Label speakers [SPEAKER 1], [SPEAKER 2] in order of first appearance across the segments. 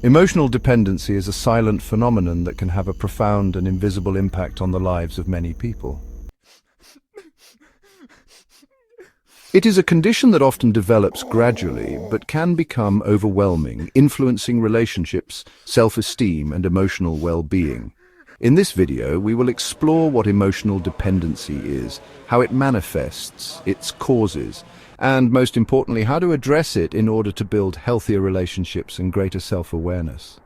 [SPEAKER 1] Emotional dependency is a silent phenomenon that can have a profound and invisible impact on the lives of many people. It is a condition that often develops gradually, but can become overwhelming, influencing relationships, self-esteem, and emotional well-being. In this video, we will explore what emotional dependency is, how it manifests, its causes, and most importantly, how to address it in order to build healthier relationships and greater self-awareness.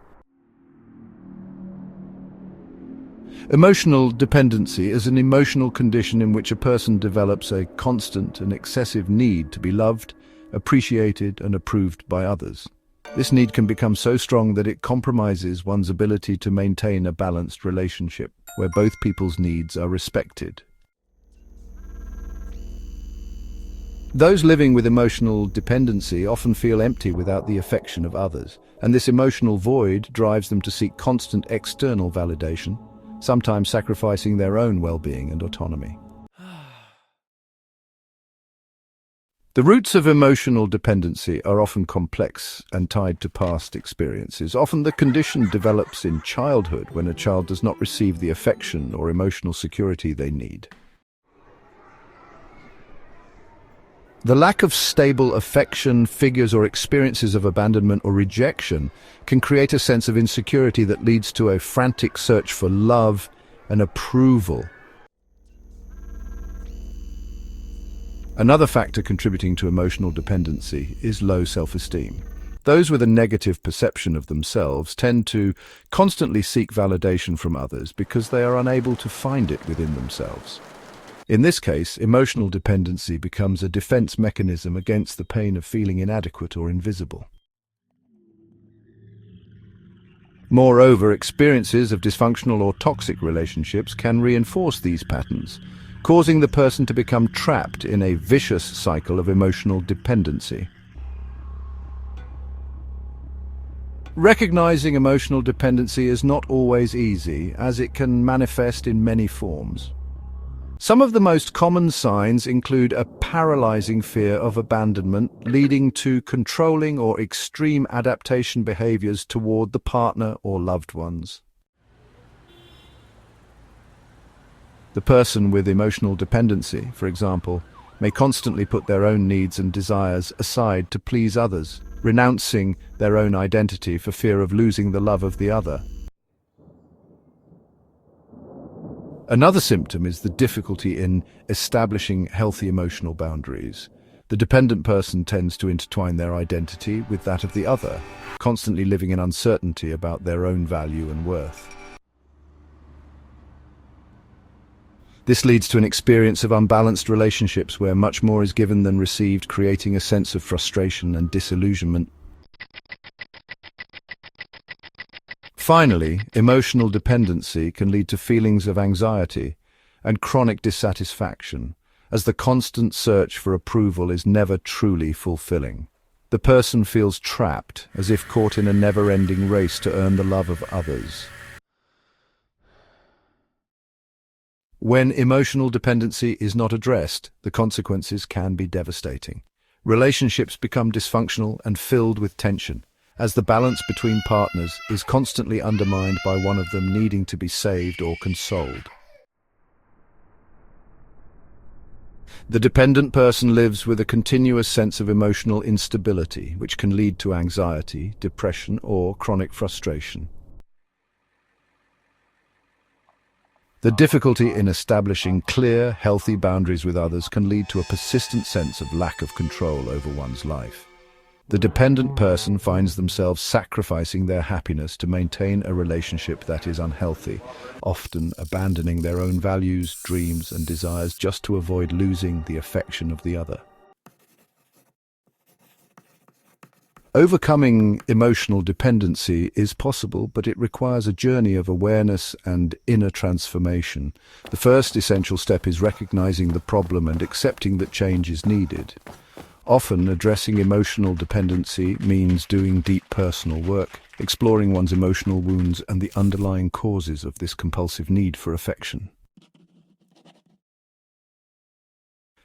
[SPEAKER 1] Emotional dependency is an emotional condition in which a person develops a constant and excessive need to be loved, appreciated, and approved by others. This need can become so strong that it compromises one's ability to maintain a balanced relationship, where both people's needs are respected. Those living with emotional dependency often feel empty without the affection of others, and this emotional void drives them to seek constant external validation, sometimes sacrificing their own well-being and autonomy. The roots of emotional dependency are often complex and tied to past experiences. Often the condition develops in childhood when a child does not receive the affection or emotional security they need. The lack of stable affection, figures, or experiences of abandonment or rejection can create a sense of insecurity that leads to a frantic search for love and approval. Another factor contributing to emotional dependency is low self-esteem. Those with a negative perception of themselves tend to constantly seek validation from others because they are unable to find it within themselves. In this case, emotional dependency becomes a defense mechanism against the pain of feeling inadequate or invisible. Moreover, experiences of dysfunctional or toxic relationships can reinforce these patterns, causing the person to become trapped in a vicious cycle of emotional dependency. Recognizing emotional dependency is not always easy, as it can manifest in many forms. Some of the most common signs include a paralyzing fear of abandonment, leading to controlling or extreme adaptation behaviors toward the partner or loved ones. The person with emotional dependency, for example, may constantly put their own needs and desires aside to please others, renouncing their own identity for fear of losing the love of the other. Another symptom is the difficulty in establishing healthy emotional boundaries. The dependent person tends to intertwine their identity with that of the other, constantly living in uncertainty about their own value and worth. This leads to an experience of unbalanced relationships where much more is given than received, creating a sense of frustration and disillusionment. Finally, emotional dependency can lead to feelings of anxiety and chronic dissatisfaction, as the constant search for approval is never truly fulfilling. The person feels trapped, as if caught in a never-ending race to earn the love of others. When emotional dependency is not addressed, the consequences can be devastating. Relationships become dysfunctional and filled with tension, as the balance between partners is constantly undermined by one of them needing to be saved or consoled. The dependent person lives with a continuous sense of emotional instability, which can lead to anxiety, depression, or chronic frustration. The difficulty in establishing clear, healthy boundaries with others can lead to a persistent sense of lack of control over one's life. The dependent person finds themselves sacrificing their happiness to maintain a relationship that is unhealthy, often abandoning their own values, dreams, and desires just to avoid losing the affection of the other. Overcoming emotional dependency is possible, but it requires a journey of awareness and inner transformation. The first essential step is recognizing the problem and accepting that change is needed. Often, addressing emotional dependency means doing deep personal work, exploring one's emotional wounds and the underlying causes of this compulsive need for affection.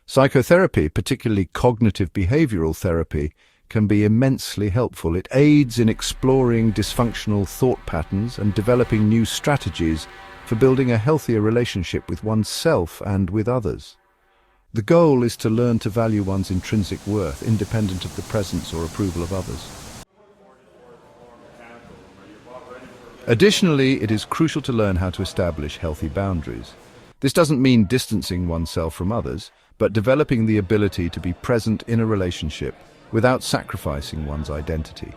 [SPEAKER 1] Psychotherapy, particularly cognitive behavioral therapy, can be immensely helpful. It aids in exploring dysfunctional thought patterns and developing new strategies for building a healthier relationship with oneself and with others. The goal is to learn to value one's intrinsic worth, independent of the presence or approval of others. Additionally, it is crucial to learn how to establish healthy boundaries. This doesn't mean distancing oneself from others, but developing the ability to be present in a relationship without sacrificing one's identity.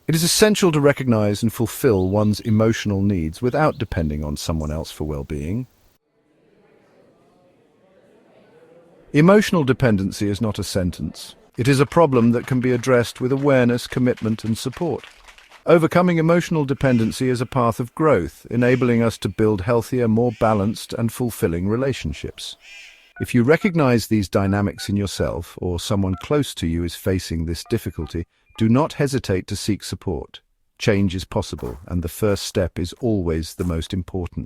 [SPEAKER 1] It is essential to recognize and fulfill one's emotional needs without depending on someone else for well-being. Emotional dependency is not a sentence. It is a problem that can be addressed with awareness, commitment, and support. Overcoming emotional dependency is a path of growth, enabling us to build healthier, more balanced, and fulfilling relationships. If you recognize these dynamics in yourself, or someone close to you is facing this difficulty, do not hesitate to seek support. Change is possible, and the first step is always the most important.